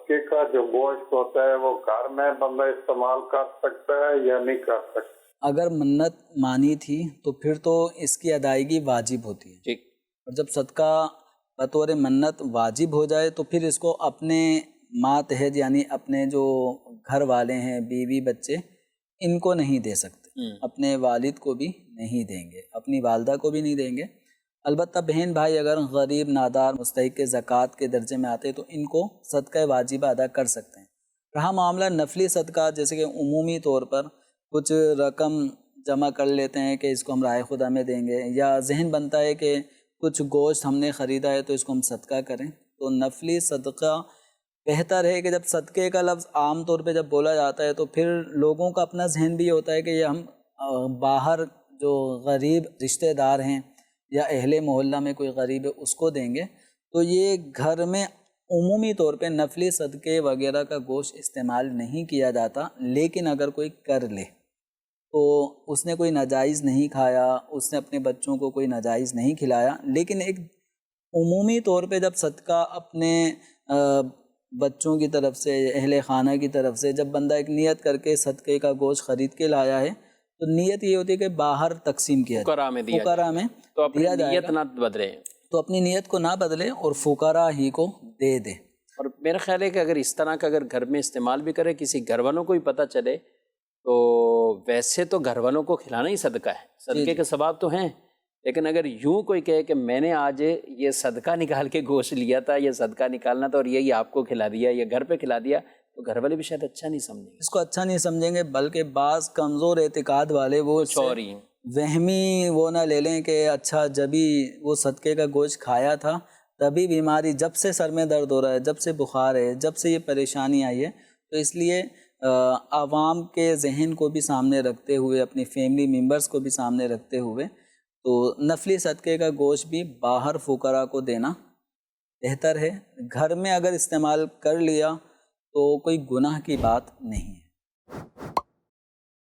सदके का जो गोश्त होता है वो घर में बंदा इस्तेमाल कर सकता है या नहीं कर सकता? अगर मन्नत मानी थी तो फिर तो इसकी अदायगी वाजिब होती है। ठीक। और जब सदका बतौर मन्नत वाजिब हो जाए तो फिर इसको अपने मातहत यानी अपने जो घर वाले हैं, बीवी बच्चे, इनको नहीं दे सकते, अपने वालिद को भी नहीं देंगे, अपनी वालदा को भी नहीं देंगे। अलबत्ता बहन भाई अगर गरीब, नादार, मुस्तहिक ज़कात के दर्जे में आते तो इनको सदका वाजिब अदा कर सकते हैं। रहा मामला नफली सदका, जैसे कि उमूमी तौर पर कुछ रकम जमा कर लेते हैं कि इसको हम राह खुदा में देंगे, या जहन बनता है कि कुछ गोश्त हमने ख़रीदा है तो इसको हम सदका करें, तो नफली सदका बेहतर है कि जब सदक़े का लफ्ज़ आम तौर पे जब बोला जाता है तो फिर लोगों का अपना जहन भी होता है कि ये हम बाहर जो गरीब रिश्तेदार हैं या अहले मोहल्ला में कोई गरीब है उसको देंगे, तो ये घर में उमूमी तौर पे नफली सदक़े वगैरह का गोश्त इस्तेमाल नहीं किया जाता। लेकिन अगर कोई कर ले तो उसने कोई नाजायज़ नहीं खाया, उसने अपने बच्चों को कोई नाजायज़ नहीं खिलाया, लेकिन एक उमूमी तौर पे जब सदका अपने बच्चों की तरफ से, अहले खाना की तरफ से, जब बंदा एक नियत करके सदक़े का गोश्त ख़रीद के लाया है तो नियत ये होती है कि बाहर तकसीम किया जाए, फुकरा में तो अपनी नियत ना बदले, तो अपनी नियत को ना बदले और फुकरा ही को दे दे। और मेरा ख्याल है कि अगर इस तरह का अगर घर में इस्तेमाल भी करे, किसी घर वालों को भी पता चले, तो वैसे तो घर वालों को खिलाना ही सदका है, सदक़े के सवाब तो हैं, लेकिन अगर यूं कोई कहे कि मैंने आज ये सदका निकाल के गोश्त लिया था, ये सदका निकालना था और यही आपको खिला दिया या घर पे खिला दिया, तो घर वाले भी शायद अच्छा नहीं समझेंगे, इसको अच्छा नहीं समझेंगे। बल्कि बाज़ कमज़ोर एतिकाद वाले वो वहमी वो ना ले लें कि अच्छा जब ही वो सदक़े का गोश्त खाया था तभी बीमारी, जब से सर में दर्द हो रहा है, जब से बुखार है, जब से ये परेशानी आई है, तो इसलिए आवाम के जहन को भी सामने रखते हुए, अपनी फैमिली मेम्बर्स को भी सामने रखते हुए, तो नफली सदक़े का गोश्त भी बाहर फुकरा को देना बेहतर है। घर में अगर इस्तेमाल कर लिया तो कोई गुनाह की बात नहीं है।